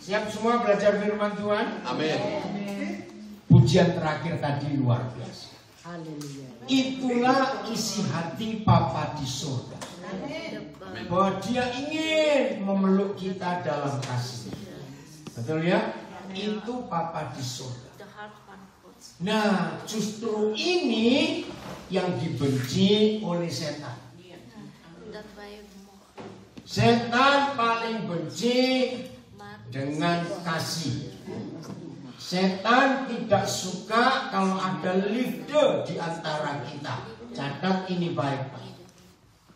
Siap semua belajar firman Tuhan? Amin. Pujian terakhir tadi luar biasa. Itulah isi hati Bapa di surga. Bahwa dia ingin memeluk kita dalam kasih. Betul ya? Itu Bapa di surga. Nah, justru ini yang dibenci oleh setan. Setan paling benci dengan kasih. Setan tidak suka kalau ada liefde di antara kita. Catat ini baik-baik.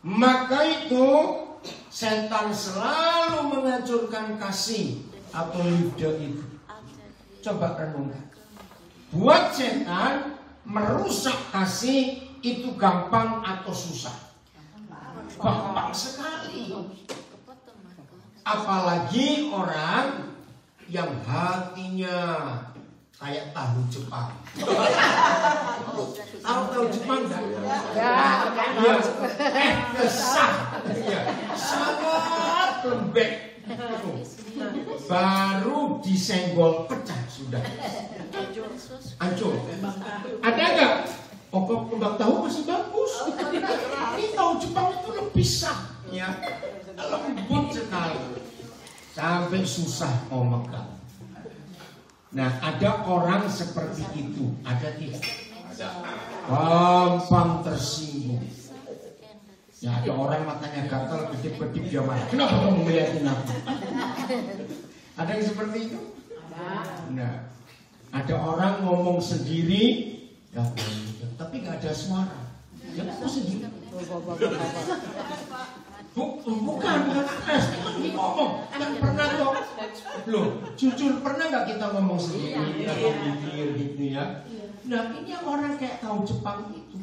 Maka itu setan selalu menghancurkan kasih atau liefde itu. Coba renungkan. Buat setan merusak kasih itu gampang atau susah? Gampang sekali. Apalagi orang yang hatinya kayak tahu Jepang. Tahu Jepang enggak? Ya. Kesah. Ya. Sangat lembek. Baru disenggol pecah sudah. Hancur. Ada enggak? Oh, kembang tahu masih bagus. Ini tahu Jepang itu lebih sah. Ya. Lembut sekali. Sampai susah mau megang. Nah, ada orang seperti itu. Ada tidak? Gampang tersinggung. Ya, ada orang matanya gatal, kedip-kedip dia marah. Kenapa kamu ngeliatin aku? Ada yang seperti itu? Nah, ada orang ngomong sendiri, tapi nggak ada suara. Ya, aku sendiri. Bukan ngomong. Kan pernah kok. Loh, jujur pernah nggak kita ngomong sendiri atau mikir gitu ya? Nah, ini yang orang kayak tahu Jepang itu.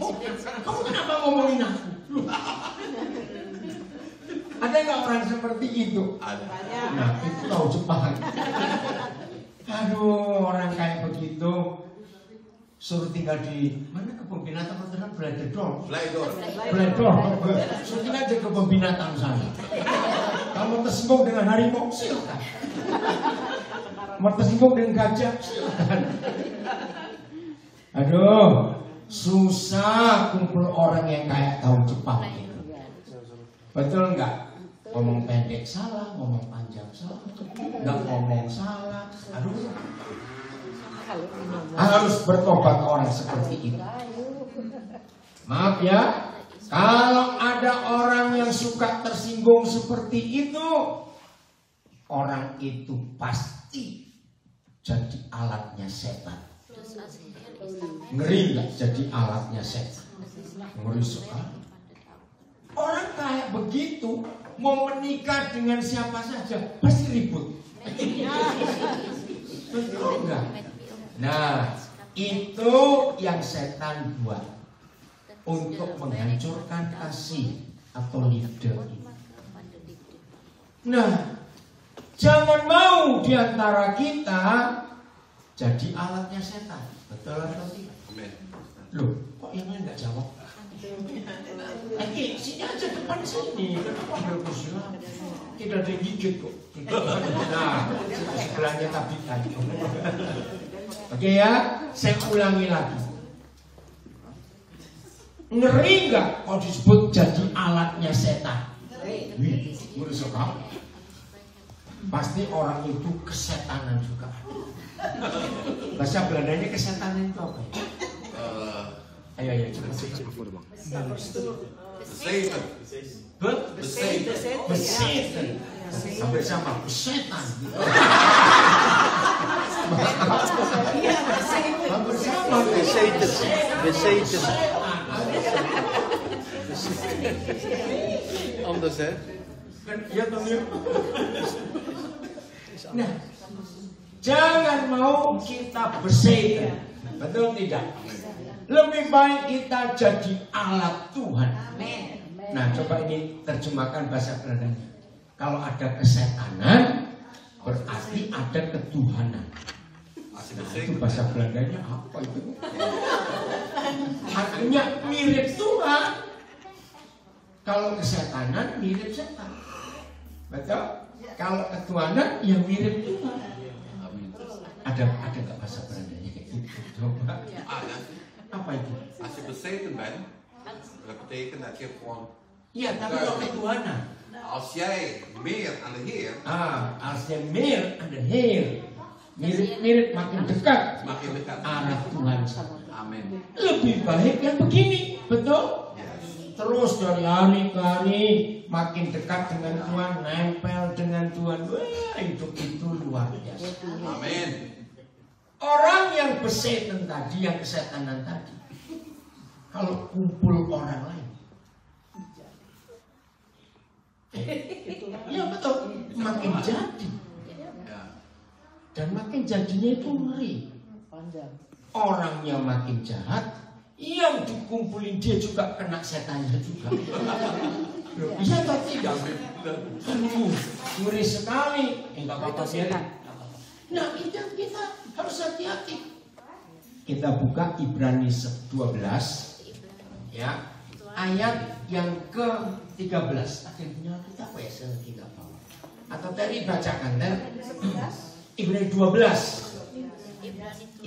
Oh, kamu kenapa ngomongin aku? Ada nggak orang seperti itu? Ada. Nah, itu tahu Jepang. Aduh, orang kayak begitu suruh tinggal di mana kebun binatang beneran Bledor. Suruh tinggal aja kebun binatang sana. Kamu tersinggung dengan harimau, silakan. Mau tersinggung dengan gajah, silakan. Aduh, susah kumpul orang yang kayak tahu Jepang gitu. Betul nggak? Ngomong pendek salah, ngomong panjang salah, nggak ngomong salah. Aduh. Harus bertobat orang seperti itu. Maaf ya, kalau ada orang yang suka tersinggung seperti itu, orang itu pasti jadi alatnya setan. Ngeri nggak jadi alatnya setan? Ngeri sekali. Orang kayak begitu mau menikah dengan siapa saja pasti ribut. Betul nggak? Nah, itu yang setan buat untuk menghancurkan kasih atau liefde. Nah, jangan mau diantara kita jadi alatnya setan. Betul atau tidak? Loh, kok yang lain nggak jawab? Sini aja depan sini. Kenapa berkusil? Tidak ada gigit kok. Nah, sebelahnya Tabita. Oke ya, saya ulangi lagi. Ngeri nggak kalau disebut jadi alatnya setan? Ngeri sekali. Pasti orang itu kesetanan juga. Bahasa Belandanya kesetanan itu apa? Ayo coba. Besetan. Hampir sama, besetan. Hampir sama, besetan. Anders hè? Ya Tommy. Nah, jangan mau kita besetan. Betul tidak? Lebih baik kita jadi alat Tuhan. Nah, coba ini terjemahkan bahasa Belandanya. Kalau ada kesetanan, berarti ada ketuhanan. Nah, itu bahasa Belandanya apa itu? Artinya mirip Tuhan. Kalau kesetanan mirip setan. Betul? Kalau ketuhanan yang mirip Tuhan. Ada nggak bahasa Belandanya? Coba. Apa itu? Als je bezeten bent, dat betekent dat je gewoon. Iya, tapi kalau ketuhanan. Als jij meer aan de Heer. Als je meer aan de Heer. Mirip makin dekat. Makin dekat. Arah Tuhan. Amin. Lebih baik yang begini, betul? Terus dari hari ke hari makin dekat dengan Tuhan, nempel dengan Tuhan. Wah, hidup itu luar biasa. Amin. Orang yang besetan tadi, yang kesetanan tadi, kalau kumpul orang lain, ya betul, makin jadi. Dan makin jadinya itu ngeri. Orangnya makin jahat, yang dikumpulin dia juga kena setannya juga. Loh, bisa atau tidak? Ngeri sekali. Enggak apa-apa sih. Nah, kita harus hati-hati. Kita buka Ibrani 12 ya, ayat yang ke-13. Akhirnya kita apa ya, kita bawa. Atau tadi bacakan Ibrani 12.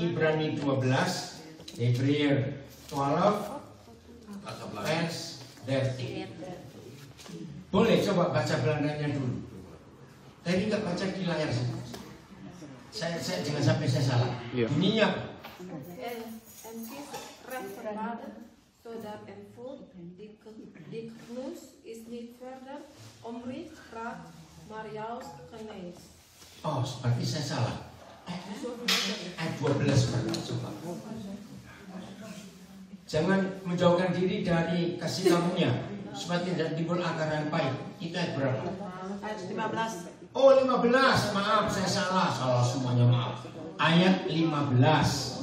Ibrani 12, Hebrew 12 verse 13. Boleh coba baca Belandanya dulu. Tadi nggak baca di layar sini. Saya jangan sampai saya salah. Bunyinya En zodat en voet die knoes is niet verder omricht praat, maar juist geneest. Oh, berarti saya salah. Ayat 12 coba. Jangan menjauhkan diri dari kasih karunia supaya tidak timbul akar yang pahit. Itu ayat berapa? Ayat 15. Oh, 15. Maaf, saya salah semuanya, maaf. Ayat 15.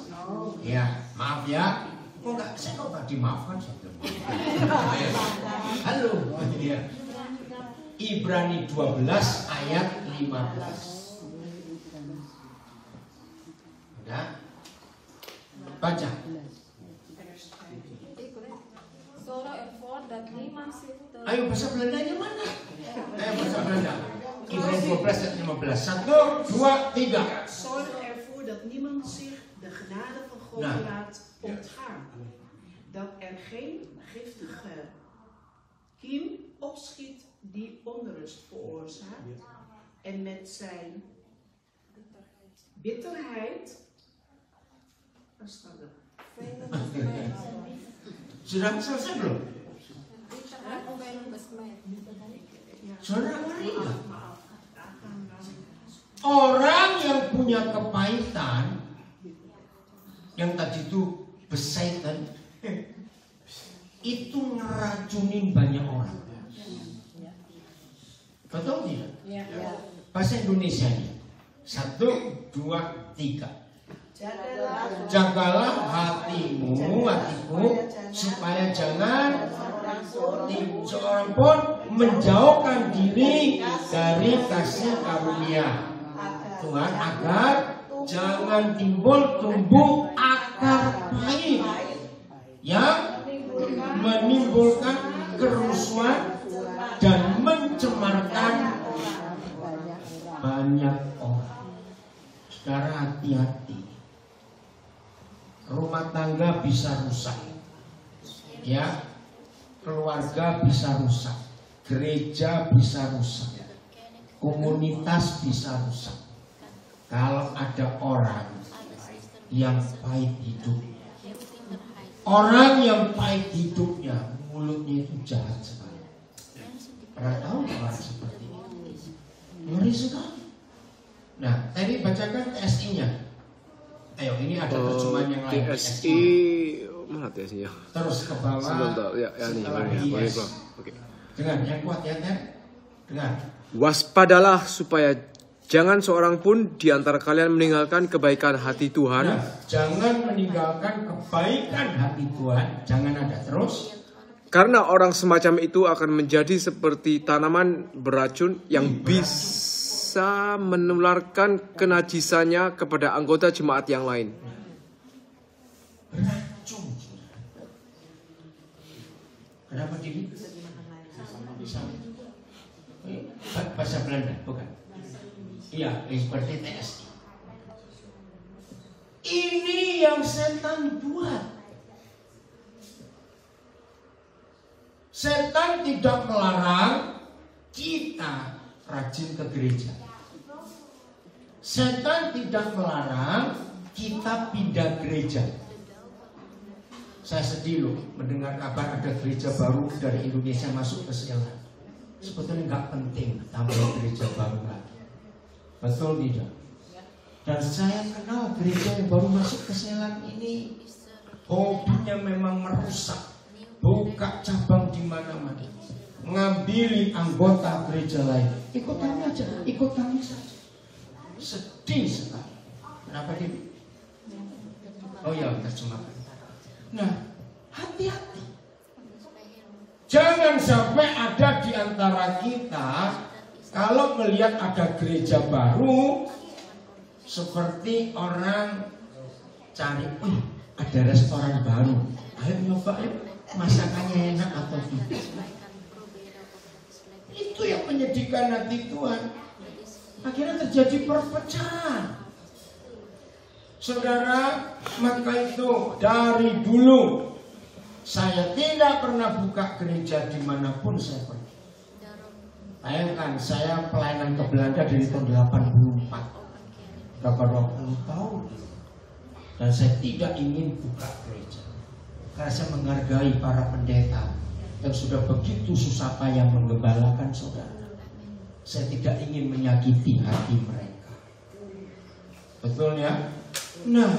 Ya, maaf ya. Kok enggak, saya kok enggak dimaafkan? Halo. Ya. Ibrani 12 ayat 15. Udah? Baca. Ayo bahasa Belandanya mana? Ayo bahasa Belanda. Ibrani 12 ayat 15. 1, 2, 3. Zorg ervoor dat niemand zich de genade van God laat ontgaan. Dat er geen giftige kiem opschiet die onrust veroorzaakt. En met zijn bitterheid. Waar staat dat? Sudah selesai belum? Saudara ngeri nggak? Orang yang punya kepahitan, yang tadi itu besetan, itu ngeracunin banyak orang. Betul tidak? Bahasa Indonesia nih. 1, 2, 3. Jagalah hatiku supaya jangan seorang pun menjauhkan diri dari kasih karunia Tuhan, agar jangan tumbuh akar pahit yang menimbulkan kerusuhan dan mencemarkan banyak orang. Saudara, hati-hati. Rumah tangga bisa rusak, ya, keluarga bisa rusak, gereja bisa rusak, komunitas bisa rusak. Kalau ada orang yang pahit hidup, orang yang pahit hidupnya, mulutnya itu jahat sekali. Pernah tahu orang seperti ini? Ngeri sekali. Nah, tadi bacakan TSI-nya. Ayo, ini ada terjemahan yang lain. TSI, mana TSI-nya? Terus ke bawah. Sebentar, ya ini. Oke. Dengan yang kuat ya, Ter. Dengar. Waspadalah supaya jangan seorang pun di antara kalian meninggalkan kebaikan hati Tuhan. Nah, jangan meninggalkan kebaikan hati Tuhan. Jangan ada terus. Karena orang semacam itu akan menjadi seperti tanaman beracun yang bisa menularkan kenajisannya kepada anggota jemaat yang lain. Beracun. Kenapa gini? Bahasa Belanda, bukan? Iya, seperti TSI. Ini yang setan buat. Setan tidak melarang kita rajin ke gereja. Setan tidak melarang kita pindah gereja. Saya sedih loh mendengar kabar ada gereja baru dari Indonesia masuk ke Selan. Sebetulnya nggak penting tambah gereja baru lagi. Betul tidak? Dan saya kenal gereja yang baru masuk ke Selan ini hobinya memang merusak, buka cabang di mana-mana, ngambil anggota gereja lain. Ikut kami saja. Sedih sekali. Kenapa dia? Oh ya, terjemahkan. Nah, hati-hati. Jangan sampai ada di antara kita kalau melihat ada gereja baru seperti orang cari, ada restoran baru. Ayo nyoba yuk, masakannya enak atau tidak. Itu yang menyedihkan hati Tuhan. Akhirnya terjadi perpecahan. Saudara, maka itu dari dulu saya tidak pernah buka gereja dimanapun saya pergi. Bayangkan saya pelayanan ke Belanda dari tahun 84, berapa 20 tahun, dan saya tidak ingin buka gereja karena saya menghargai para pendeta yang sudah begitu susah payah menggembalakan saudara. Saya tidak ingin menyakiti hati mereka. Betul ya? Nah,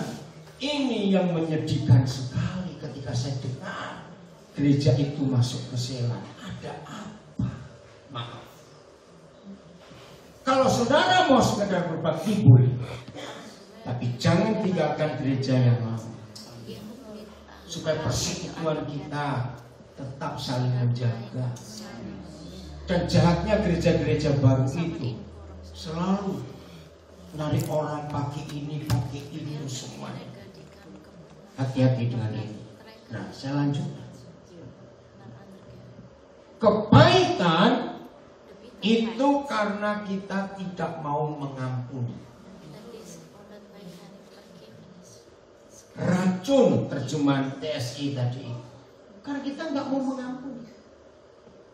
ini yang menyedihkan sekali ketika saya dengar gereja itu masuk ke Selan. Ada apa? Maaf. Kalau saudara mau sekedar berbakti boleh, tapi jangan tinggalkan gereja yang lama, supaya persekutuan kita tetap saling menjaga. Dan jahatnya gereja-gereja baru itu selalu narik orang pakai ini semuanya. Hati-hati dengan ini. Nah, saya lanjut. Kebaikan itu karena kita tidak mau mengampuni. Racun terjemahan TSI tadi, karena kita nggak mau mengampuni.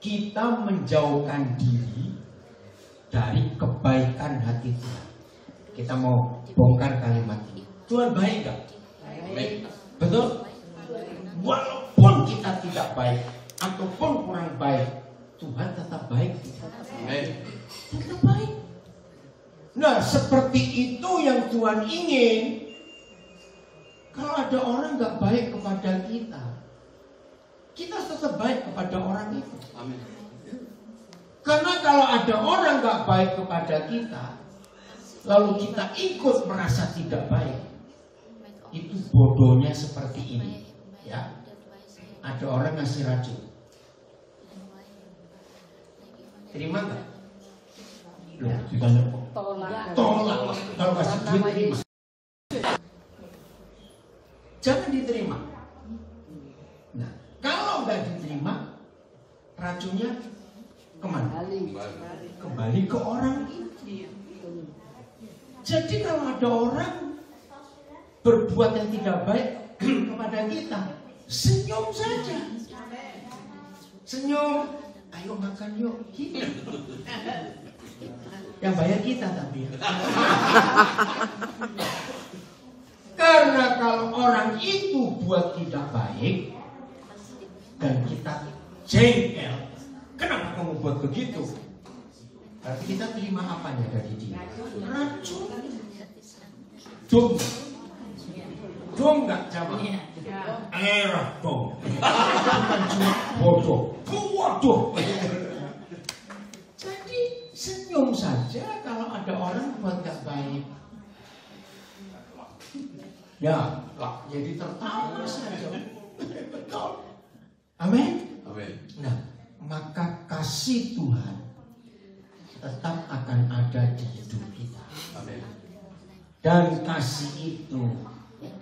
Kita menjauhkan diri dari kebaikan hati Tuhan. Kita mau bongkar kalimat ini. Tuhan baik gak? Baik. Betul? Walaupun kita tidak baik ataupun kurang baik, Tuhan tetap baik. Tetap baik. Nah, seperti itu yang Tuhan ingin. Kalau ada orang gak baik kepada kita, kita tetap baik kepada orang itu. Amin. Karena kalau ada orang gak baik kepada kita, lalu kita ikut merasa tidak baik, itu bodohnya seperti ini. Ya, ada orang ngasih racun, terima nggak? Loh, ditanya kok. Tolak. Kalau kasih duit terima. Jangan diterima. Nah, kalau nggak diterima, racunnya kemana? Kembali ke orang itu. Jadi kalau ada orang berbuat yang tidak baik kepada kita, senyum saja. Senyum, ayo makan yuk. Gitu. Yang bayar kita tapi. Karena kalau orang itu buat tidak baik dan kita jengkel, kenapa kamu buat begitu? Berarti kita terima apanya dari dia? Racun. Dong nggak jawab? Erah dong. Bukan cuma bodoh. Bodoh. Jadi senyum saja kalau ada orang buat nggak baik. Ya, jadi tertawa saja. Betul. Amin. Amin. Nah, maka kasih Tuhan tetap akan ada di hidup kita. Amin. Dan kasih itu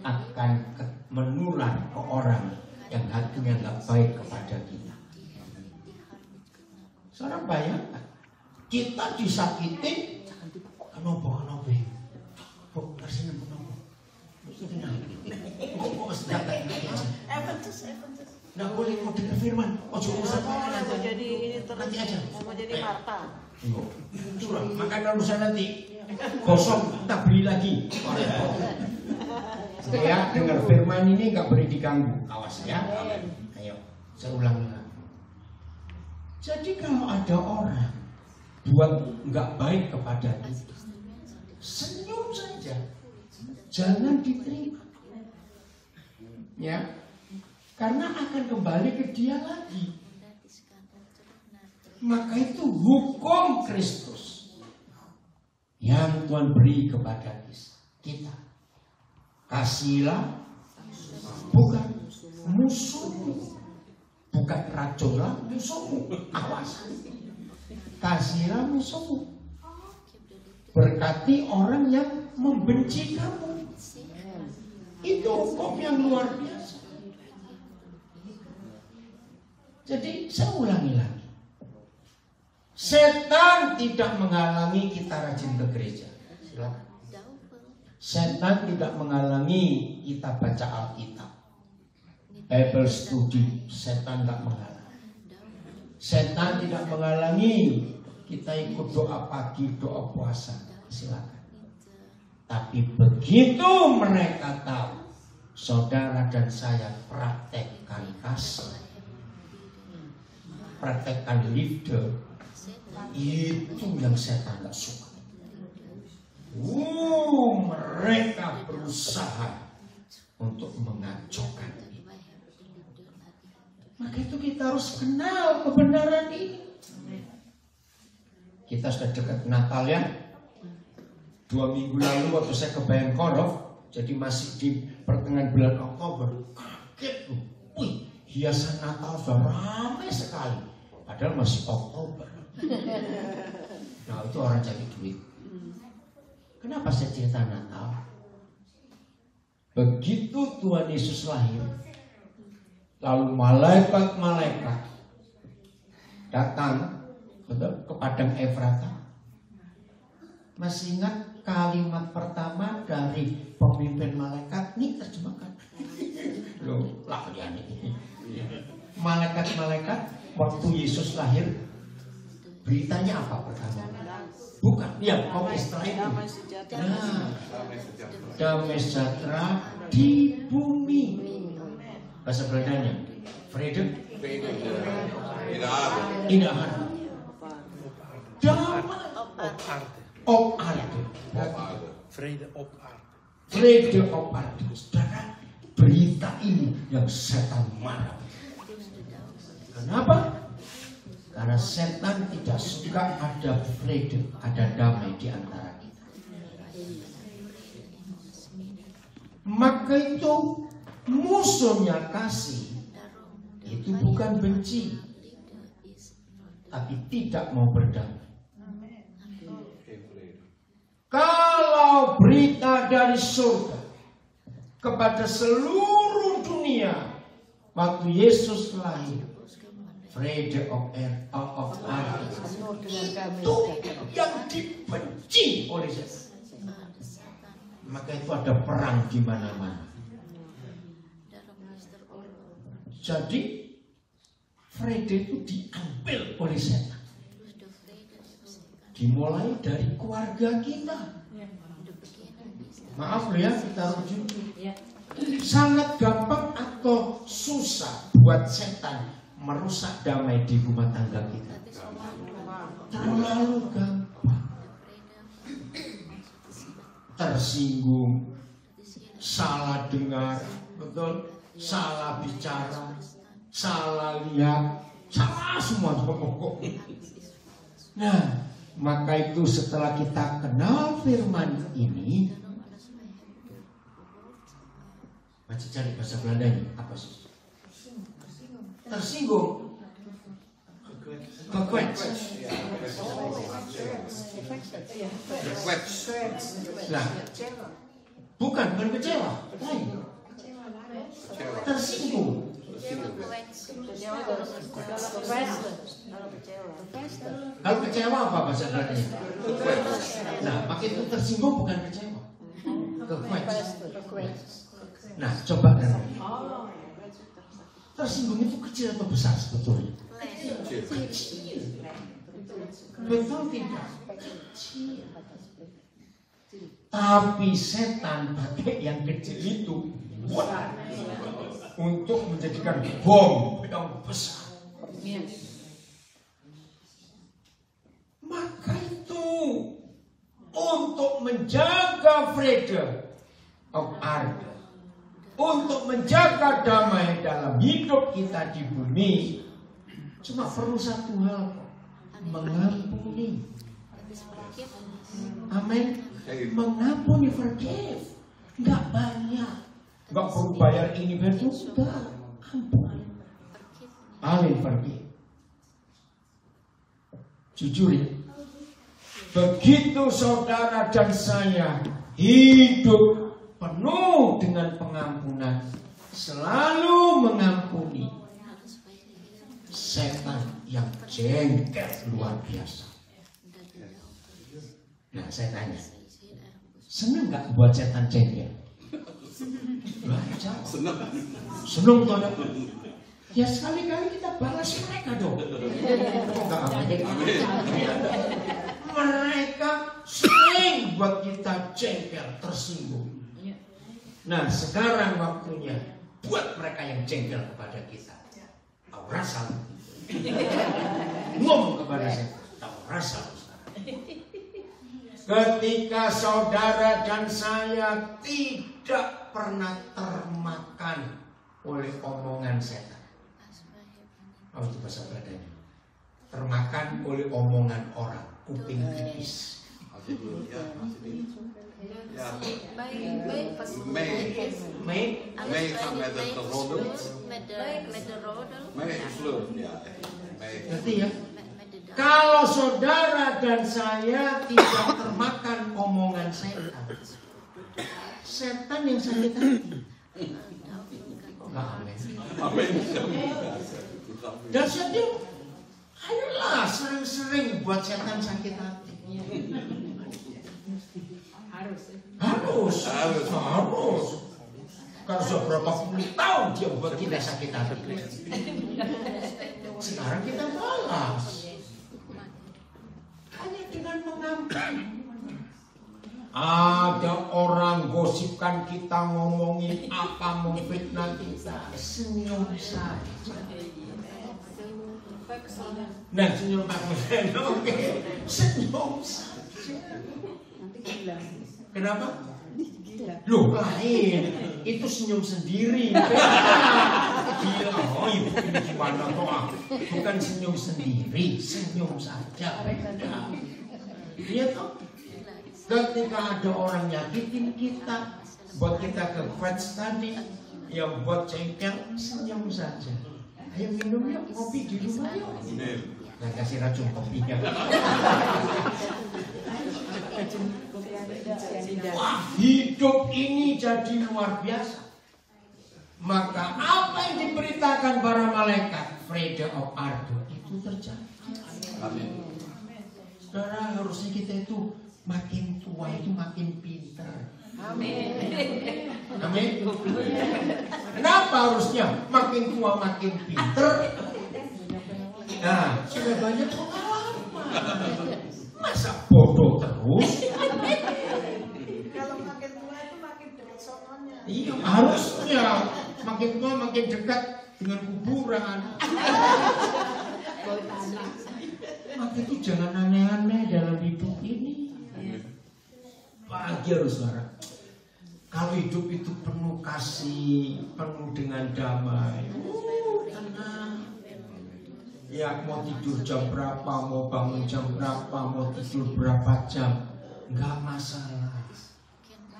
akan menular ke orang yang hatinya nggak baik kepada kita. Seorang bayangkan, Kita disakitin, kenapa? Kok rasanya kenapa? Kok senjata ini aja? Nggak boleh mau dengar firman. Ojo urusan Mau jadi ini terus. nanti aja. Mau jadi Marta. Curang. Makanya urusan nanti kosong tak beli lagi. Ya, dengar firman ini nggak boleh diganggu. Awas ya. Ayo, saya ulangi lagi. Jadi kalau ada orang buat nggak baik kepada kita, senyum saja, jangan diterima. Ya, karena akan kembali ke dia lagi. Maka itu hukum Kristus yang Tuhan beri kepada kita. Kasihilah bukan musuhmu, bukan racunlah musuhmu. Awas, kasihilah musuhmu. Berkati orang yang membenci kamu. Itu hukum yang luar biasa. Jadi saya ulangi lagi. Setan tidak menghalangi kita rajin ke gereja. Silakan. Setan tidak menghalangi kita baca Alkitab. Bible study, setan tidak menghalangi. Setan tidak menghalangi kita ikut doa pagi, doa puasa. Silakan. Tapi begitu mereka tahu saudara dan saya praktekkan kasih, praktekkan leader, itu yang setan gak suka. Mereka berusaha untuk mengacaukan ini. Maka itu kita harus kenal kebenaran ini. Kita sudah dekat Natal ya. 2 minggu lalu waktu saya ke Bayankhorov, jadi masih di pertengahan bulan Oktober, kaget loh. Wih, hiasan Natal sudah ramai sekali. Padahal masih Oktober. Nah itu orang cari duit. Kenapa saya cerita Natal? Begitu Tuhan Yesus lahir, lalu malaikat-malaikat datang ke padang Efrata. Masih ingat kalimat pertama dari pemimpin malaikat? Nih terjemahkan. Loh, lah ini. Malaikat-malaikat waktu Yesus lahir, beritanya apa pertama? Bukan, ya, oke, setelah itu. Nah, damai sejahtera di bumi. Bahasa Belandanya, vrede, indah, damai, op aarde. Vrede op aarde. Vrede op aarde. Saudara, berita ini yang setan marah. Kenapa? Karena setan tidak suka ada vrede, ada damai di antara kita. Maka itu musuhnya kasih itu bukan benci, tapi tidak mau berdamai. Kalau berita dari surga kepada seluruh dunia waktu Yesus lahir, vrede of earth, itu yang dibenci oleh setan. Maka itu ada perang di mana-mana. Jadi vrede itu diambil oleh setan. Dimulai dari keluarga kita. Maaf loh ya, kita rujuk. Sangat gampang atau susah buat setan merusak damai di rumah tangga kita. Terlalu gampang. Tersinggung, salah dengar, betul, salah bicara, salah lihat, salah semua. Nah, maka itu setelah kita kenal firman ini, baca cari bahasa Belandanya apa sih? Tersinggung, nah, bukan kecewa, lain. Tersinggung. Kalau kecewa apa bahasa Belanda? Nah, pakai itu tersinggung bukan kecewa. Nah, coba kan. Tersinggung itu kecil atau besar sebetulnya? Kecil. Betul tidak? Kecil. Tapi setan pakai yang kecil itu untuk menjadikan bom yang besar. Maka itu untuk menjaga freedom of art, untuk menjaga damai dalam hidup kita di bumi, cuma perlu satu hal, mengampuni. Amin. Mengampuni, forgive. Nggak banyak, nggak perlu bayar ini betul, enggak. Ampun. Amin, forgive. Jujur ya, begitu saudara dan saya hidup penuh dengan pengampunan, selalu mengampuni, setan yang jengkel luar biasa. Nah, saya tanya, seneng nggak buat setan jengkel? Seneng tuh ada. Ya sekali-kali kita balas mereka dong. Mereka sering buat kita jengkel, tersinggung. Nah, sekarang waktunya buat mereka yang jengkel kepada kita. Tahu rasa? Ngomong kepada saya, tahu rasa? Ketika saudara dan saya tidak pernah termakan oleh omongan setan. Apa itu bahasa Belandanya? Termakan oleh omongan orang, kuping tipis. Ngerti ya? Kalau saudara dan saya tidak termakan omongan setan, setan yang sakit hati. Dan saya bilang, ayolah sering-sering buat setan sakit hati. Harus. Kalau sudah berapa puluh tahun dia buat kita sakit hati. Sekarang kita balas. Hanya dengan mengampuni. Ada orang gosipkan kita, ngomongin apa, memfitnah kita, senyum saja. Nah, senyum pakai oke, senyum saja. Kenapa? Loh, lain. Itu senyum sendiri. Gila, oh ibu ini gimana toh? Bukan senyum sendiri, senyum saja. Iya toh? Ketika ada orang nyakitin kita, buat kita ke vets tadi, yang buat jengkel, senyum saja. Ayo minum yuk, kopi di rumah yuk. Nah, kasih racun kopinya. Wah, hidup ini jadi luar biasa. Maka apa yang diberitakan para malaikat, freedom of art, itu terjadi. Amin. Saudara, harusnya kita itu makin tua itu makin pintar. Amin. Amin. Kenapa harusnya makin tua makin pintar? Nah, sudah banyak pengalaman. Masa bodoh terus? Kalau makin tua itu makin dekat sononya. Iya, harusnya makin tua makin dekat dengan kuburan. Maka itu jangan aneh-aneh dalam hidup ini. Bahagia saudara. Kalau hidup itu penuh kasih, penuh dengan damai, tenang. Ya mau tidur jam berapa, mau bangun jam berapa, mau tidur berapa jam, nggak masalah.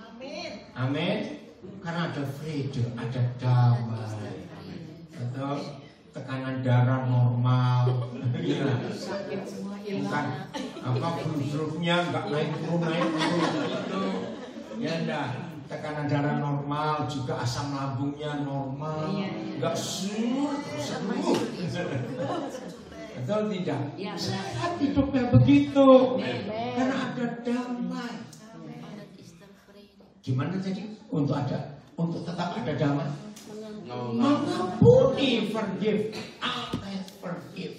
Amin. Amin. Karena ada freedom, ada damai. Atau tekanan darah normal. Ya. Bukan apa grupnya nggak naik turun gitu. Ya enggak. tekanan darah normal, juga asam lambungnya normal, nggak sur, sembuh. Betul tidak? Sehat hidupnya begitu, karena ada damai. Gimana jadi untuk tetap ada damai? Mengampuni, forgive, forgive.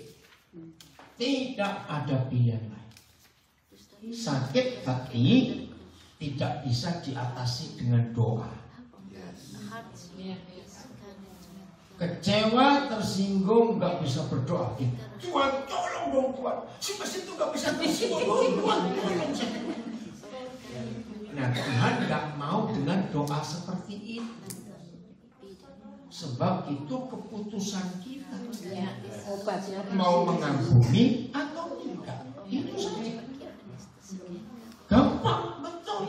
Tidak ada pilihan lain. Sakit hati tidak bisa diatasi dengan doa. Kecewa, tersinggung, nggak bisa berdoa. Tuhan, tolong dong Tuhan. Si mesin itu nggak bisa tersinggung. Tuhan, tolong saya. Nah, Tuhan nggak mau dengan doa seperti itu. Sebab itu keputusan kita. Mau mengampuni atau tidak. Itu saja. Gampang, betul.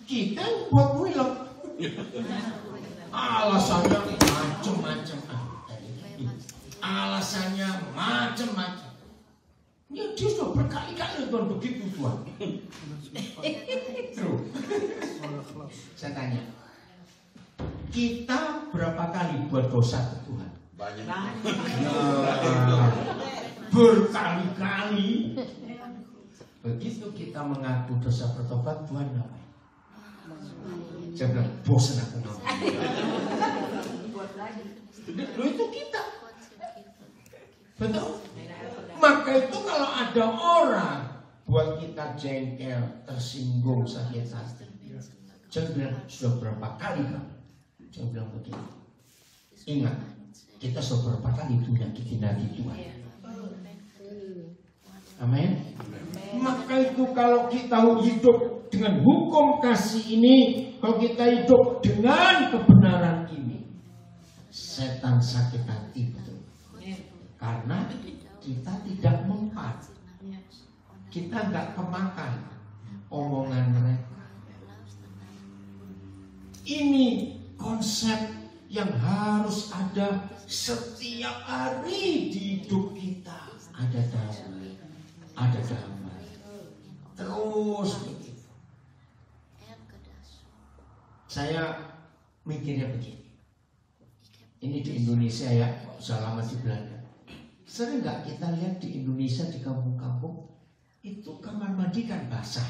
Kita buat wilok. Alasannya macam-macam. Alasannya macam-macam. Ya dia sudah berkali-kali Tuhan begitu Tuhan. Terus, saya tanya, kita berapa kali buat dosa ke Tuhan? Banyak. Berkali-kali. Begitu kita mengaku dosa bertobat, Tuhan ngapain? Saya bilang, bosan aku ngapain. Lo itu kita. Betul? Maka itu kalau ada orang buat kita jengkel, tersinggung, sakit hati, saya bilang, sudah berapa kali kamu? Saya bilang begitu. Ingat, kita sudah berapa kali nyakitin hati Tuhan. Amin. Maka itu kalau kita hidup dengan hukum kasih ini, kalau kita hidup dengan kebenaran ini, setan sakit hati betul. Karena kita tidak mempan, kita nggak kemakan omongan mereka. Ini konsep yang harus ada setiap hari di hidup kita. Ada damai, ada damai. Terus begitu. Saya mikirnya begini. Ini di Indonesia ya, selama di Belanda. Sering nggak kita lihat di Indonesia di kampung-kampung itu kamar mandi kan basah,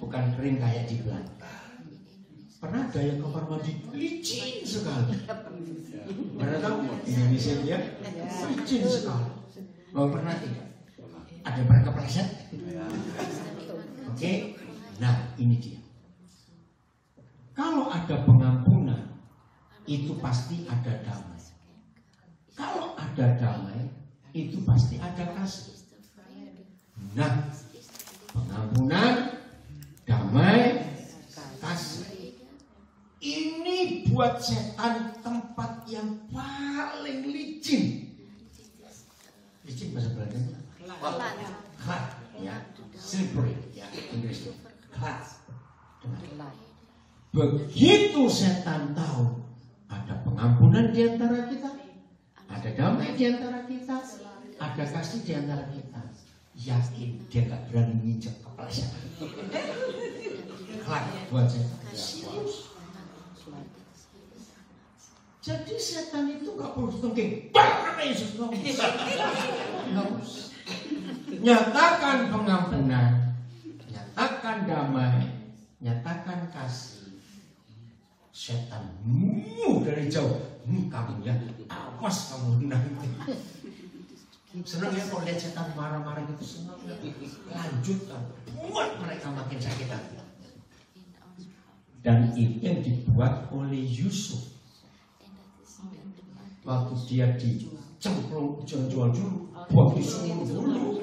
bukan kering kayak di Belanda. Pernah ada yang kamar mandi licin sekali. Pernah tahu Indonesia dia licin sekali. Mau pernah tidak? Ada yang pernah kepleset? Oke, nah ini dia. Kalau ada pengampunan, itu pasti ada damai. Kalau ada damai, itu pasti ada kasih. Nah, pengampunan, damai, kasih. Ini buat setan tempat yang paling licin. Licin bahasa Belanda. Klat, ya, slippery, ya, Inggris. Klat. Begitu setan tahu ada pengampunan di antara kita, ada damai di antara kita, ada kasih di antara kita, yakin dia gak berani nginjek kepala setan. Kelak buat setan. Serius. Jadi setan itu gak perlu tengking. Bang Yesus ngomong. Nyatakan pengampunan, nyatakan damai, nyatakan kasih. Setan dari jauh, kamu ya, awas kamu nanti. Senang ya kalau lihat setan marah-marah gitu, senang ya. Lanjutkan, buat mereka makin sakit hati. Dan itu yang dibuat oleh Yusuf. Waktu dia dicemplung, jual dulu, buang di sumur dulu.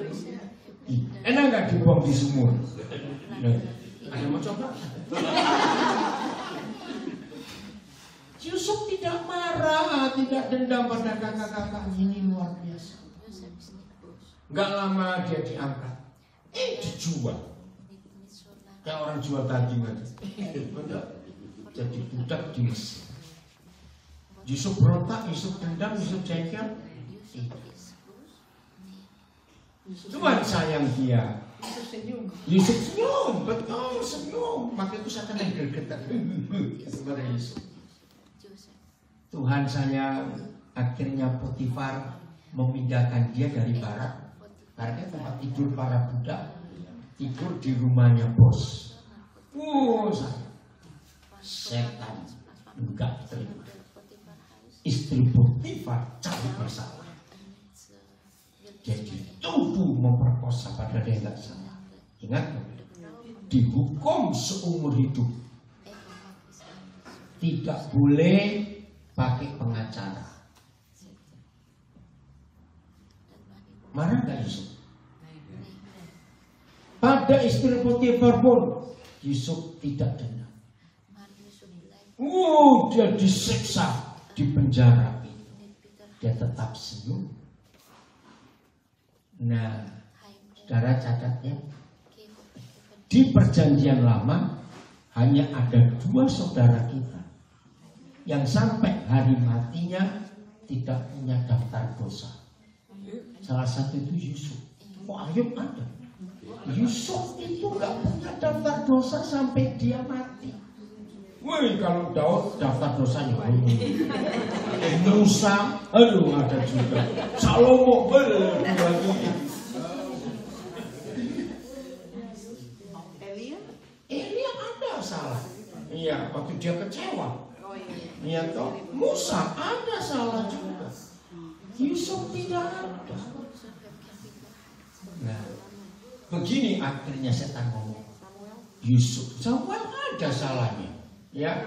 Enak nggak dibuang di sumur? Nah, ada mau coba? Yusuf tidak marah, tidak dendam pada kakak-kakak. Ini luar biasa. Gak lama dia diangkat, dijual. Kayak orang jual daging aja. Jadi budak di Mesir. Yusuf berontak, Yusuf dendam, Yusuf jengkel. Tuhan sayang dia. Yusuf senyum, betul senyum. Maka itu setan yang gregetan. Kepada Yusuf. Tuhan sayang, akhirnya Potifar memindahkan dia dari barat. Karena tempat tidur para budak, tidur di rumahnya bos. Setan enggak terima. Istri Potifar cari masalah. Jadi tuduh memperkosa pada dia enggak salah. Ingat, dihukum seumur hidup. Tidak boleh pakai pengacara. Marah enggak Yusuf? Pada istri Potifar pun Yusuf tidak dendam. Dia disiksa di penjara itu. Dia tetap senyum. Nah, saudara catat ya. Di perjanjian lama hanya ada 2 saudara kita yang sampai hari matinya tidak punya daftar dosa. Salah satu itu Yusuf. Ayub ada. Yusuf itu gak punya daftar dosa sampai dia mati. Wih, kalau Daud daftar dosanya Musa, aduh ada juga. Salomo, Elia ada salah. Iya, waktu dia kecewa. Iya toh. Musa ada salah juga. Yusuf tidak ada. Nah, begini akhirnya setan ngomong. Yusuf, Samuel ada salahnya. Ya,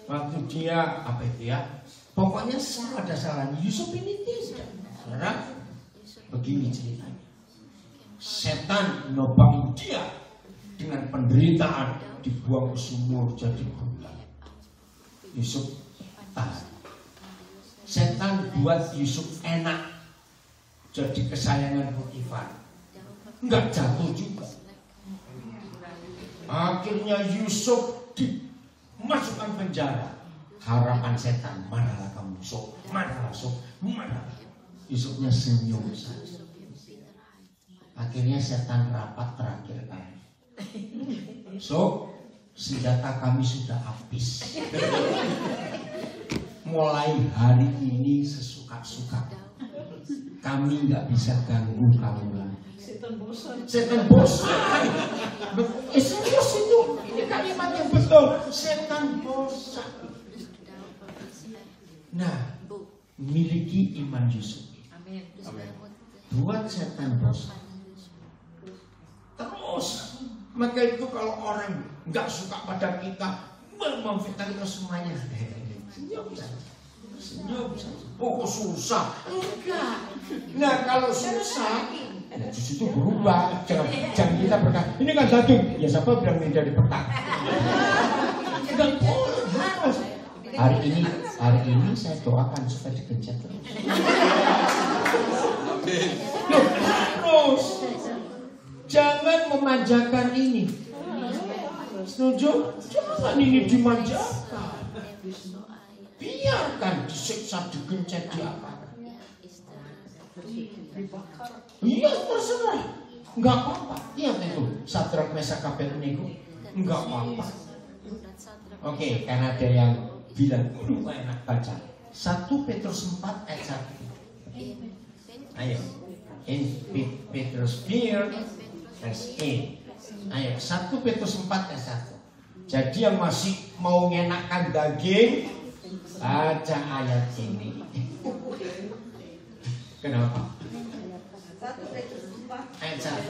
waktu dia apa itu ya? Pokoknya semua ada salahnya. Yusuf ini tidak. Saudara, begini ceritanya. Setan nyobain dia dengan penderitaan, dibuang ke sumur jadi buta. Yusuf tahan. Setan buat Yusuf enak jadi kesayangan Potifar. Enggak jatuh juga. Akhirnya Yusuf dimasukkan penjara. Harapan setan, manalah kamu sok, manalah sok, manalah. Yusufnya senyum saja. Akhirnya setan rapat terakhir kali. So, senjata kami sudah habis. Mulai hari ini sesuka-suka. Kami nggak bisa ganggu kamu lagi. Setan bosan. Serius itu. Ini kalimat yang betul. Setan bosan. Nah, miliki iman Yusuf. Buat setan bosan. Terus, maka itu kalau orang nggak suka pada kita, memfitnah kita semuanya. Senyum saja. Senyum saja. Oh, kok susah? Enggak. Nah, kalau susah, justru itu berubah. Jangan kita berkata, ini kan daging. Ya siapa bilang ini dari petak? Enggak boleh, harus. Hari ini saya doakan supaya digencet terus. Loh, harus. Jangan memanjakan ini. Setuju? Jangan ini dimanjakan. Biarkan disiksa, digencet, diapakan. Iya, terserah. Enggak apa-apa. Lihat itu, Sadrak Mesak Abednego. Enggak apa-apa. Oke, karena ada yang bilang, enak baca. 1 Petrus 4 ayat 1. Ayo. In Petrus 4 verse 8. Ayo, 1 Petrus 4 ayat 1. Jadi yang masih mau ngenakkan daging, baca ayat ini. Kenapa? 1 Petrus 4 Ayat 1.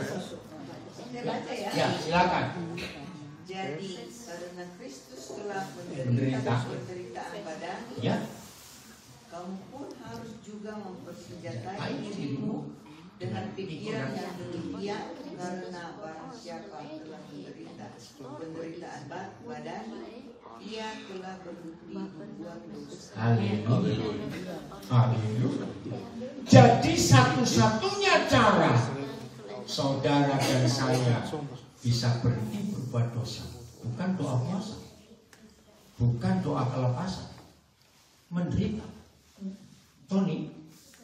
Saya baca ya. Ya, silakan. Jadi karena Kristus telah Menderita. penderitaan padamu, Ya. kamu pun harus juga mempersenjatai dirimu dengan pikiran yang demikian, karena barang siapa telah menderita penderitaan badan, ia telah berbukti berbuat dosa. Haleluya. Haleluya. Jadi satu-satunya cara saudara dan saya bisa berhenti berbuat dosa, bukan doa puasa, bukan doa kelepasan, menderita. Tony,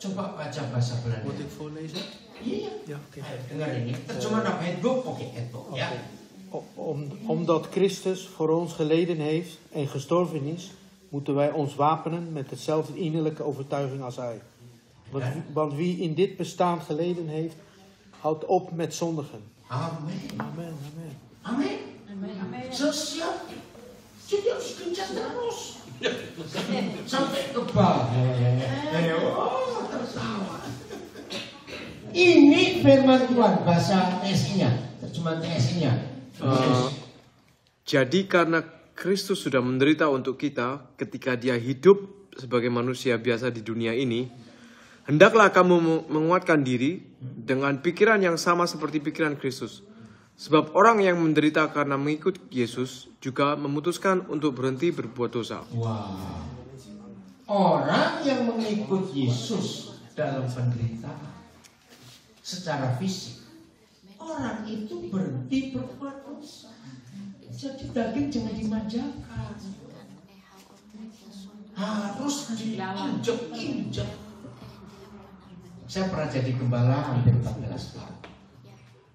coba baca bahasa Belanda. Moet ik voorlezen? Iya. Ja, oké. Ayo, dengar ini. Terjemahan apa? Hedboek. Oke, hedboek. Ya. Omdat Christus voor ons geleden heeft en gestorven is, moeten wij ons wapenen met dezelfde innerlijke overtuiging als hij. Want wie in dit bestaan geleden heeft, houdt op met zondigen. Amin. Amen, amen. Amin. Zo siap. Jadi harus gencar terus. Sampai kebal. Oh, tertawa. Ini firman Tuhan, bahasa TSI-nya, terjemahan TSI-nya. Jadi karena Kristus sudah menderita untuk kita ketika dia hidup sebagai manusia biasa di dunia ini, hendaklah kamu menguatkan diri dengan pikiran yang sama seperti pikiran Kristus. Sebab orang yang menderita karena mengikut Yesus juga memutuskan untuk berhenti berbuat dosa. Wow. Orang yang mengikut Yesus dalam penderitaan secara fisik, orang itu berhenti berbuat dosa. Jadi daging jangan dimanjakan, harus diinjek-injek. Saya pernah jadi gembala hampir 14 tahun.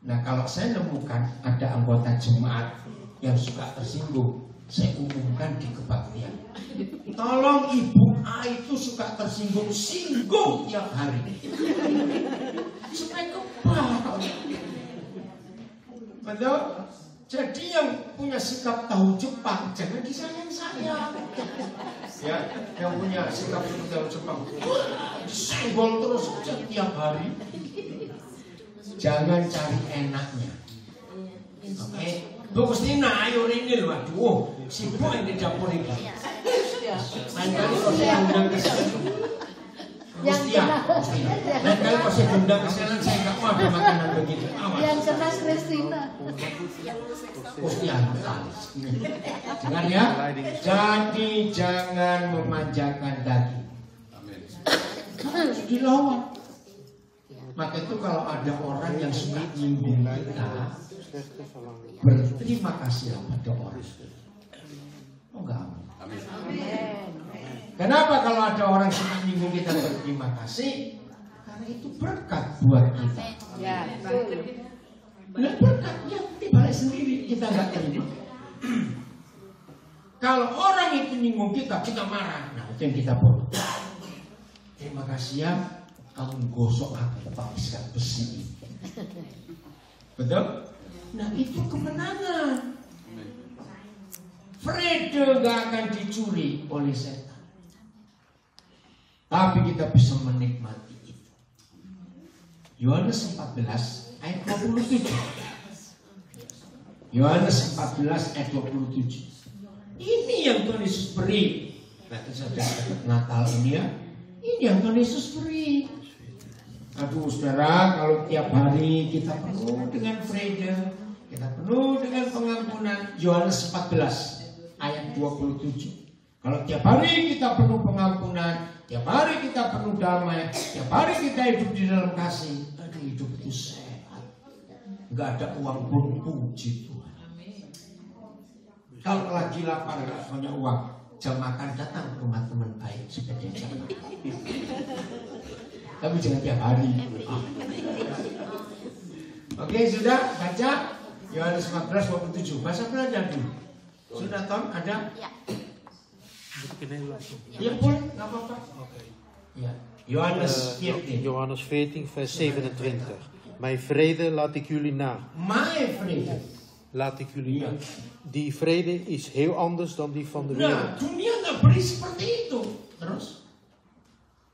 Nah, kalau saya nemukan ada anggota jemaat yang suka tersinggung, saya umumkan di kebaktian. Tolong Ibu A itu suka tersinggung, singgung tiap hari. Supaya kebal. Betul? Jadi yang punya sikap tahu Jepang, jangan disayang-sayang. Ya, yang punya sikap tahu Jepang, disenggol terus setiap hari. Jangan cari enaknya. Oke, Bu Kustina, ayo ini loh, aduh, sibuk ini dapur ini. Lain kali kau saya undang ke sana. Kustia. Lain kali kau saya undang ke sana, saya nggak mau ada makanan begitu. Yang kena Kristina. Kustia, dengar ya. Jadi jangan memanjakan daging. Dilawan. Maka itu kalau ada orang yang suka nyinggung kita, berterima kasih pada orang. Oh enggak. Kenapa kalau ada orang yang suka nyinggung kita berterima kasih? Karena itu berkat buat kita. Ya, Nah, berkatnya dibalik sendiri, kita nggak terima. Kalau orang itu nyinggung kita, kita marah. Nah itu yang kita boleh. Terima kasih ya. Kamu gosok aku pakai besi. Betul? Nah itu kemenangan. Vrede gak akan dicuri oleh setan. Tapi kita bisa menikmati itu. Yohanes 14 ayat 27. Yohanes 14 ayat 27. Ini yang Tuhan Yesus beri. Nanti saudara Natal ini ya. Ini yang Tuhan Yesus beri. Aduh saudara, kalau tiap hari kita penuh dengan freedom, kita penuh dengan pengampunan. Yohanes 14 ayat 27. Kalau tiap hari kita penuh pengampunan, tiap hari kita penuh damai, tiap hari kita hidup di dalam kasih, aduh hidup itu sehat. Gak ada uang pun, puji Tuhan. Kalau lagi lapar gak punya uang, jam makan datang ke rumah teman baik supaya jam makan. Tapi jangan tiap hari. Oke, sudah baca Yohanes 14:27. Bahasa Belanda dulu. Sudah Tom ada? Ya boleh, nggak apa-apa. Ya. Yohanes 14. Johannes 14, vers 27. Mijn vrede laat ik jullie na. Mijn vrede. Laat ik jullie na. Die vrede is heel anders dan die van de wereld. Nah, dunia nggak beri seperti itu. Terus?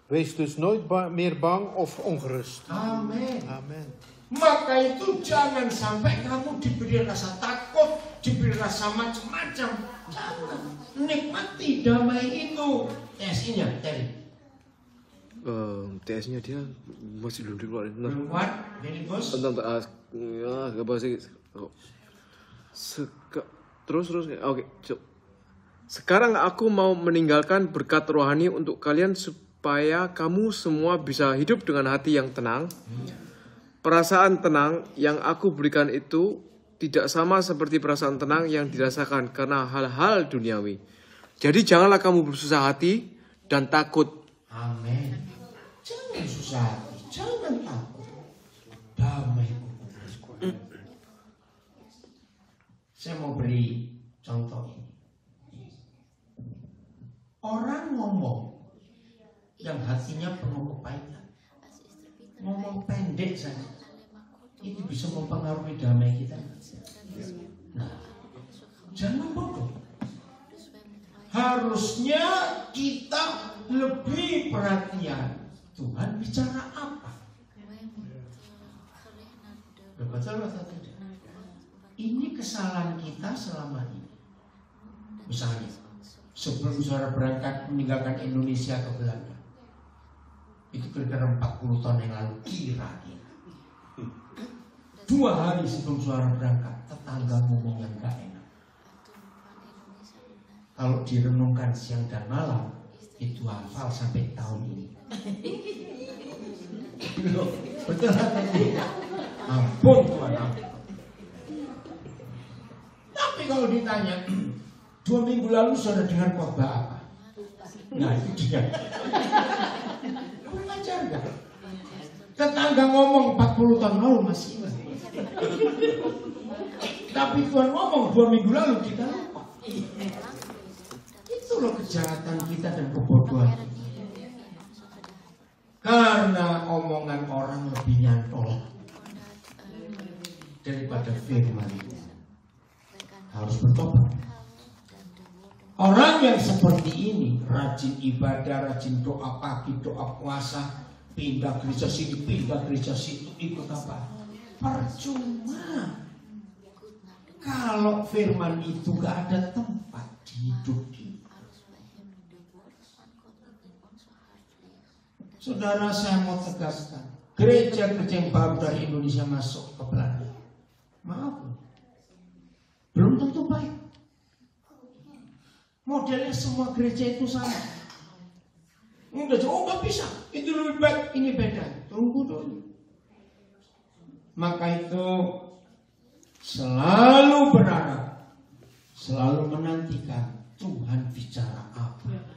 Wees dus nooit meer bang of ongerust. Amin. Amen. Maka itu jangan sampai kamu diberi rasa takut, diberi rasa macam-macam. Jangan. Nikmati damai itu. TSI-nya, Terry. TS-nya dia masih belum dikeluarin. Belum kuat, jadi bos. Ya, gak bahas terus. Oke, sekarang aku mau meninggalkan berkat rohani untuk kalian supaya kamu semua bisa hidup dengan hati yang tenang. Perasaan tenang yang aku berikan itu tidak sama seperti perasaan tenang yang dirasakan karena hal-hal duniawi. Jadi janganlah kamu bersusah hati dan takut. Amin. Jangan susah hati, jangan takut. Damai. Saya mau beri contoh ini. Orang ngomong yang hatinya penuh kepahitan, ngomong pendek saja, itu bisa mempengaruhi damai kita. Nah, jangan bodoh. Harusnya kita lebih perhatian. Tuhan bicara apa? Betul atau tidak? Ini kesalahan kita selama ini. Misalnya, sebelum saudara berangkat meninggalkan Indonesia ke Belanda, itu kira-kira 40 tahun yang lalu, kira-kira 2 hari sebelum saudara berangkat, tetangga ngomong yang gak enak. Kalau direnungkan siang dan malam, itu hafal sampai tahun ini. Betul atau tidak? Ampun Tuhan, ampun. Tapi kalau ditanya, 2 minggu lalu saudara dengar khotbah apa? Nah itu dia. Kurang ajar gak? Tetangga ngomong 40 tahun lalu masih ingat. Tapi Tuhan ngomong 2 minggu lalu kita lupa. Itu loh kejahatan kita dan kebodohan kita. Karena omongan orang lebih nyantol daripada firman itu. Harus bertobat. Orang yang seperti ini, rajin ibadah, rajin doa pagi, doa puasa, pindah gereja sini, pindah gereja situ, ikut apa? Percuma. Kalau firman itu gak ada tempat di hidup kita. Saudara, saya mau tegaskan, gereja-gereja yang baru dari Indonesia masuk ke Belanda, maaf, belum tentu baik. Modelnya semua gereja itu sama. Udah, gak bisa, itu lebih baik, ini beda. Tunggu dulu. Maka itu selalu berharap, selalu menantikan Tuhan bicara apa.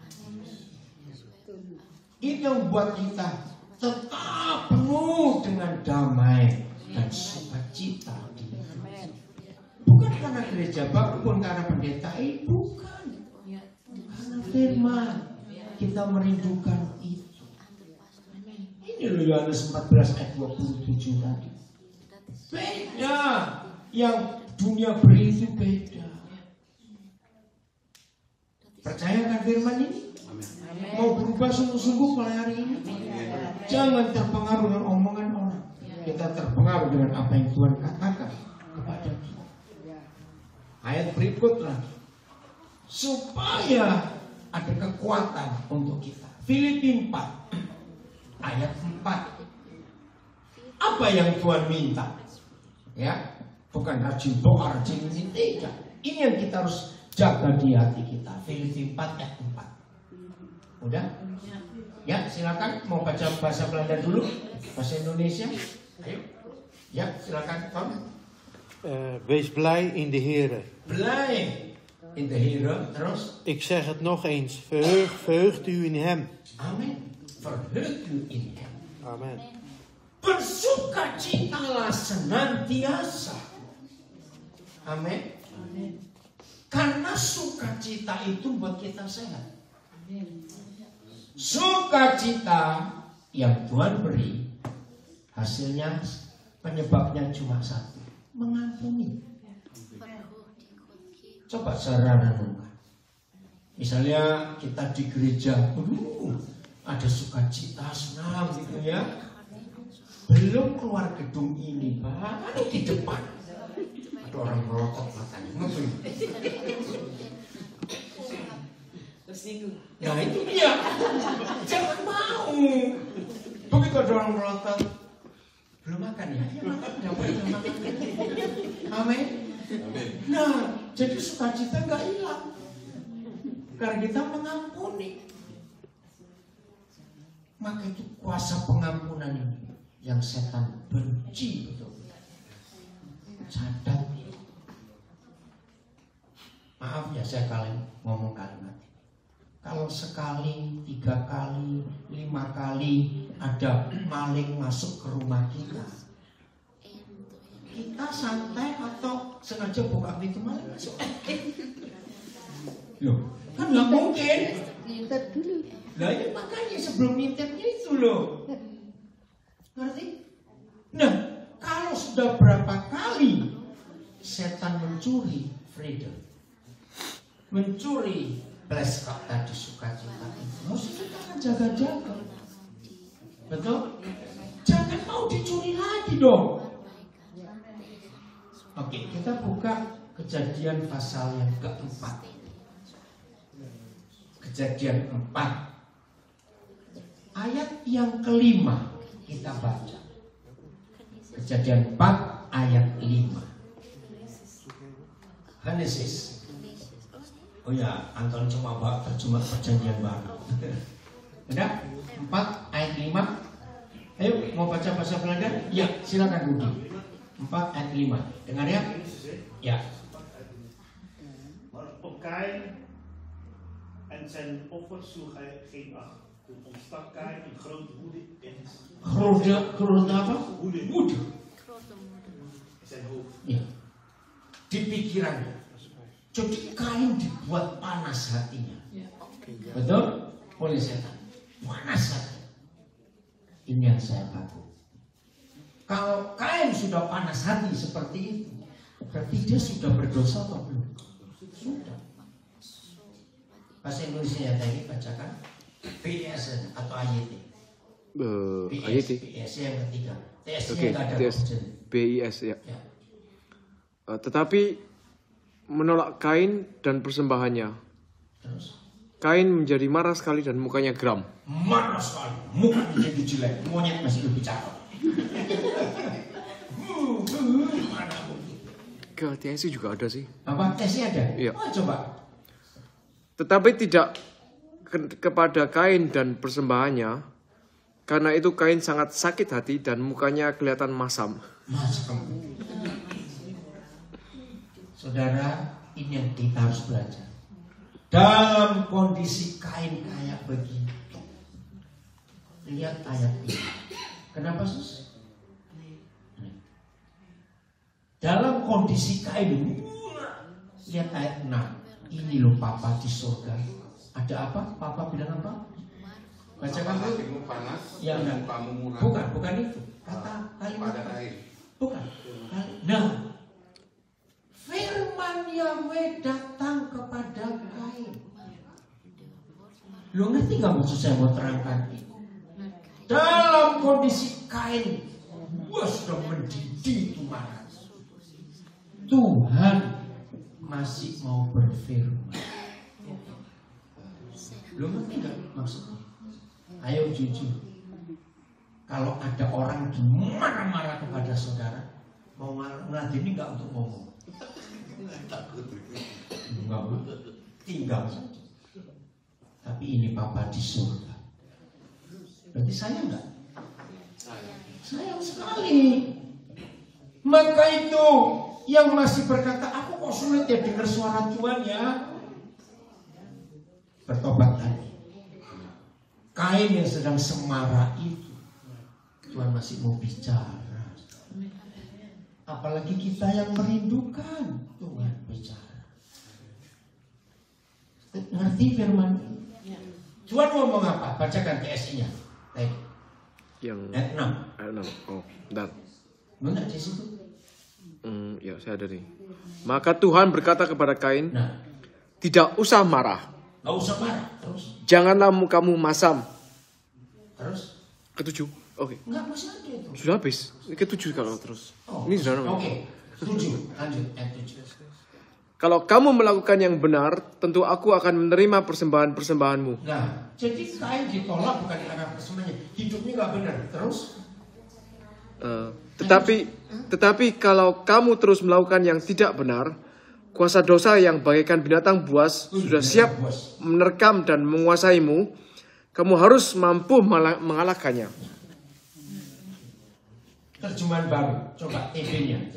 Itu yang membuat kita tetap penuh dengan damai dan sukacita. Bukan karena gereja baru, bukan karena pendeta, bukan. Karena firman kita merindukan itu. Ini loh Yohanes 14 ayat 27 tadi. Beda. Yang dunia beri itu beda. Percayakan firman ini. Mau berubah sungguh-sungguh mulai hari ini. Jangan terpengaruh dengan omongan orang. Kita terpengaruh dengan apa yang Tuhan katakan kepada kita. Ayat berikutnya, supaya ada kekuatan untuk kita. Filipi 4 ayat 4. Apa yang Tuhan minta? Ya, bukan rajin doa, rajin ini, tidak. Ini yang kita harus jaga di hati kita. Filipi 4 ayat 4. Udah? Ya, silakan. Mau baca bahasa Belanda dulu, bahasa Indonesia. Ayo. Ya, silakan, Tom. Wees blij in de Heere. Blij in de Heere. Terus? Ik zeg het nog eens. Verheugt u in hem. Amin. Verheugt u in hem. Amen. Bersukacitalah senantiasa. Amin. Karena sukacita itu buat kita sehat. Sukacita yang Tuhan beri, hasilnya penyebabnya cuma satu, mengampuni. Coba saudara renungkan. Misalnya kita di gereja, ada sukacita, senang gitu ya. Belum keluar gedung ini, baru di depan ada orang melotot matanya. Nah itu dia. Jangan mau. Begitu ada orang melotot, belum makan ya? Ya makan, nggak boleh makan. Amin. Nah, jadi sukacita nggak hilang karena kita mengampuni. Maka itu kuasa pengampunan ini yang setan benci betul. Cadat. Maaf ya saya ngomong kalimat. Kalau sekali, 3 kali, 5 kali ada maling masuk ke rumah kita, kita santai atau sengaja buka pintu malah masuk. Loh, kan nggak mungkin. Ngintip dulu. Nah ini makanya sebelum ngintipnya itu loh. Ngerti? Nah, kalau sudah berapa kali setan mencuri freedom, mencuri blessing tadi sukacita, harus kita akan jaga-jaga. Betul? Jangan mau dicuri lagi dong. Oke, kita buka Kejadian pasal yang keempat. Kejadian 4 ayat yang kelima kita baca. Kejadian 4 ayat 5. Genesis. Oh ya, Anton cuma bawa terjemah Perjanjian Baru. Udah? 4 ayat 5. Ayo, mau baca bahasa Belanda? Ya, silakan Budi. 4 ayat 5. Dengar ya? Ya. Maar op Kain en zijn offer sloeg hij geen acht. Toen ontstak Kain in grote woede in Grote apa? Woede. zijn hoofd. Ya. Di pikirannya. Jadi Kain dibuat panas hatinya. Betul? Oleh setan. Panas hati. Ini yang saya takut. Kalau Kain sudah panas hati seperti itu, berarti dia sudah berdosa atau belum? Sudah. Bahasa Indonesia tadi bacakan PIS atau AYT. PIS yang ketiga. TS-nya nggak ada. BIS ya. Tetapi menolak Kain dan persembahannya. Terus? Kain menjadi marah sekali dan mukanya geram. Marah sekali, mukanya jadi jelek, monyet masih berbicara. Ke TSI juga ada sih. Apa TSI ada? Iya. Oh, coba. Tetapi tidak kepada Kain dan persembahannya, karena itu Kain sangat sakit hati dan mukanya kelihatan masam. Masam. Saudara, ini yang kita harus belajar. Dalam kondisi Kain kayak begitu, lihat ayat ini. Kenapa sus? Dalam kondisi Kain, lihat ayat 6. Ini loh Papa di surga. Ada apa? Papa bilang apa? Bacakan dulu. Hatimu panas, Ya enggak. mukamu murah. Bukan itu. Kata kalimat Pada air. Bukan. Nah, firman Yahweh datang kepada Kain. Lo ngerti gak maksud saya mau terangkan? Dalam kondisi Kain, gua sudah mendidih itu marah. Tuhan masih mau berfirman. Lo ngerti gak maksudnya? Ayo jujur. Kalau ada orang marah-marah kepada saudara, mau ngeladeni gak untuk ngomong? Enggak, tinggal saja. Tapi ini Papa di surga. Berarti sayang enggak? Sayang sekali. Maka itu yang masih berkata, aku kok sulit ya dengar suara Tuhan ya. Bertobat lagi. Kain yang sedang semarah itu, Tuhan masih mau bicara. Apalagi kita yang merindukan Tuhan bicara. Ngerti firman? Tuhan ngomong apa? Bacakan TSI-nya. Baik. Yang Ayat 6. ayat 6. Oh, bentar. Benar di situ? Ya, saya ada nih. Maka Tuhan berkata kepada Kain, Nah, tidak usah marah. gak usah marah. Terus? Janganlah mukamu masam. Terus? Ketujuh. Oke. Enggak, masih ada itu. Sudah habis. Ketujuh kalau terus. Oh, Ini sudah namanya. Oke. 7. Lanjut. Ayat 7. Kalau kamu melakukan yang benar, tentu aku akan menerima persembahan-persembahanmu. Nah, jadi Kain ditolak bukan karena persembahannya. Hidupnya gak benar. Terus? Tetapi kalau kamu terus melakukan yang tidak benar, kuasa dosa yang bagaikan binatang buas sudah siap menerkam dan menguasaimu. Kamu harus mampu mengalahkannya. Terjemahan baru. Coba TB-nya.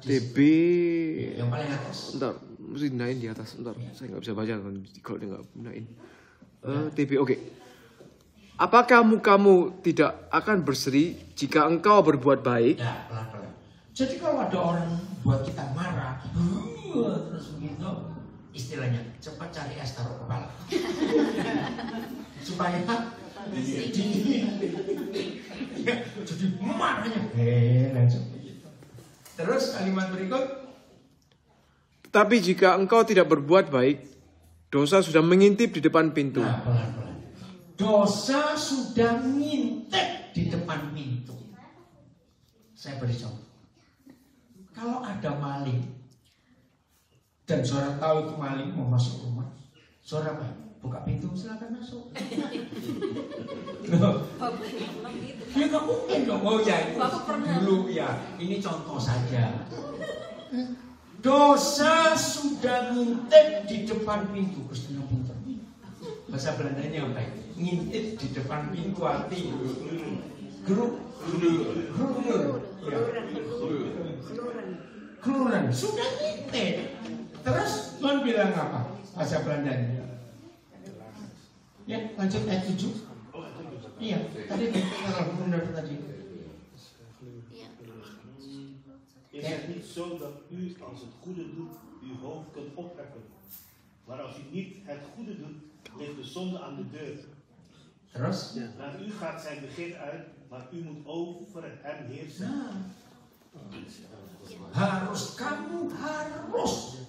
TB. Yang paling atas. Bentar, mesti dinain di atas. Bentar, saya nggak bisa baca kalau dia nggak dinain. TB, oke. Apakah mukamu tidak akan berseri jika engkau berbuat baik? Ya, pelan-pelan. Jadi kalau ada orang buat kita marah, terus begitu, istilahnya cepat cari es taruh kepala. Supaya jadi marahnya langsung. Terus kalimat berikut. Tetapi jika engkau tidak berbuat baik, dosa sudah mengintip di depan pintu. Nah, pelan-pelan. Dosa sudah ngintip di depan pintu. Saya beri contoh. Kalau ada maling dan saudara tahu itu maling mau masuk rumah, saudara apa? Buka pintu, silakan masuk. Ya nggak mungkin dong. Oh ya, itu dulu ya. Ini contoh saja. Dosa sudah ngintip di depan pintu. Kristina pinter. Bahasa Belandanya apa? Ngintip di depan pintu hati. Keluran. Sudah ngintip. Terus Tuhan bilang apa? Bahasa Belandanya. Ya, lanjut ayat 7. Iya, tadi benar tadi. Is het niet zo dat u als het goede doet uw hoofd kunt opheffen? Maar als u niet het goede doet, ligt de zonde aan de deur. Terus? Naar u gaat zijn begin uit, maar u moet over hem heersen. Kamu harus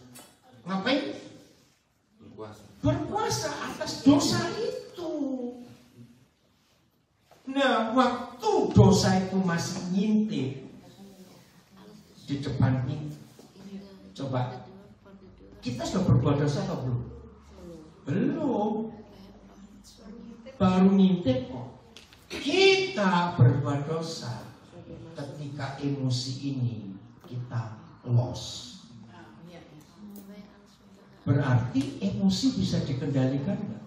ngapain? Berkuasa atas dosa itu. Nah, waktu dosa itu masih ngintip di depan pintu. Coba, kita sudah berbuat dosa atau belum? Belum. Baru ngintip kok. Kita berbuat dosa ketika emosi ini kita lost. Berarti emosi bisa dikendalikan nggak?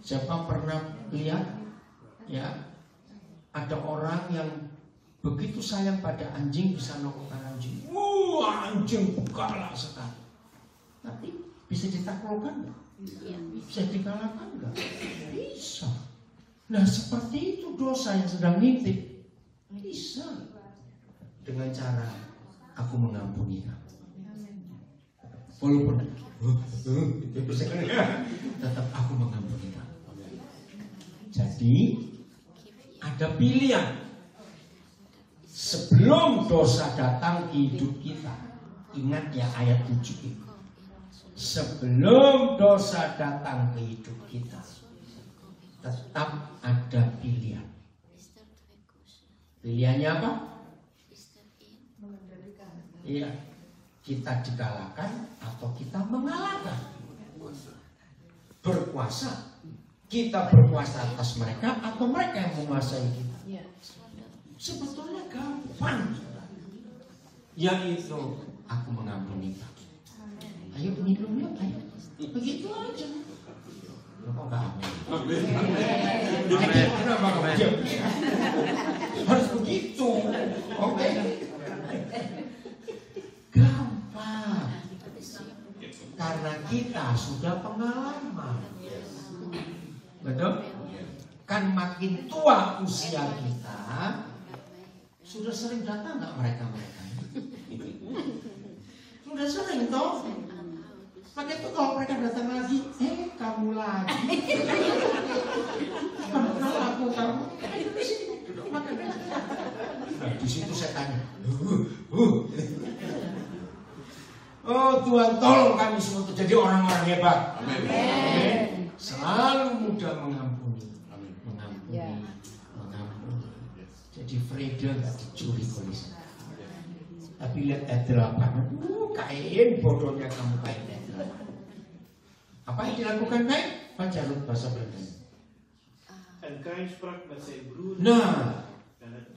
Siapa pernah lihat ya ada orang yang begitu sayang pada anjing bisa nokokan anjing. Anjing galak sekali. Tapi bisa ditaklukkan nggak? Bisa dikalahkan nggak? Bisa. Nah seperti itu dosa yang sedang ngintip. Bisa. Dengan cara aku mengampuni kamu. Walaupun tetap aku mengampuni kamu. Jadi ada pilihan. Sebelum dosa datang ke hidup kita, ingat ya ayat 7 itu. Sebelum dosa datang ke hidup kita, tetap ada pilihan. Pilihannya apa? Iya, kita dikalahkan atau kita mengalahkan. Berkuasa, kita berkuasa atas mereka atau mereka yang menguasai kita. Sebetulnya gampang, yaitu aku mengampuni kamu. Ayo minum yuk, ayo. Begitu aja. Lo kok gak amin? Kenapa kamu diam? Harus begitu, oke? Gampang. Karena kita sudah pengalaman. Betul? Kan makin tua usia kita, sudah sering datang nggak mereka-mereka? Sudah sering toh. Maka itu kalau mereka datang lagi, kamu lagi. Kamu kenal aku, kamu. Di sini duduk makan. Nah, di situ saya tanya. Oh Tuhan, tolong kami semua untuk jadi orang-orang hebat. Amin. Selalu mudah mengampuni. Mengampuni. Jadi Freda nggak dicuri polisi. Tapi lihat ayat 8. Kain bodohnya kamu kain ayat 8. Apa yang dilakukan Kain? Baca bahasa Belanda. Nah,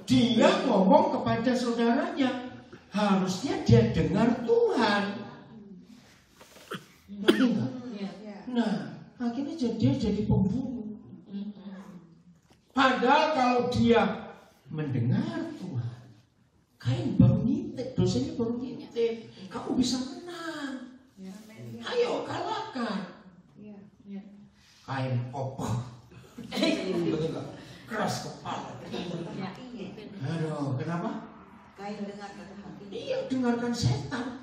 dia ngomong kepada saudaranya. Harusnya dia dengar Tuhan. Nah, akhirnya dia jadi pembunuh. Padahal kalau dia mendengar Tuhan, Kain baru ngintip, dosanya baru ngintip. Kamu bisa menang. Ayo kalahkan. Kain kokoh. Betul nggak? Keras kepala. Aduh, dengarkan hati. Iya, dengarkan setan.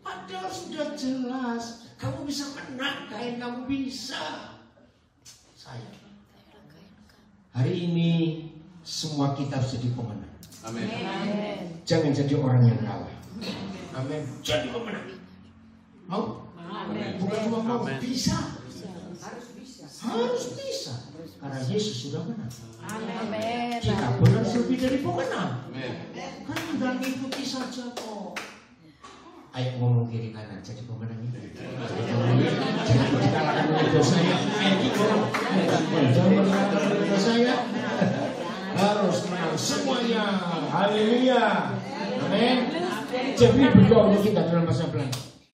Padahal sudah jelas, kamu bisa menang, Kain, kamu bisa. Sayang. Hari ini semua kita harus jadi pemenang. Amin. Jangan jadi orang yang kalah. Amin. Jadi pemenang. Mau? Bukan cuma mau, bisa. Harus bisa. Karena Yesus sudah menang. Amin. Kita pun harus lebih dari pemenang. Amin. Kan tinggal ngikuti saja kok. Ayo ngomong kiri kanan, jadi pemenang ini. Jangan dikalahkan oleh dosa ya. Jangan dikalahkan oleh dosa ya. Harus menang semuanya. Haleluya. Amin. Jadi berdoa untuk kita dalam masa belakang.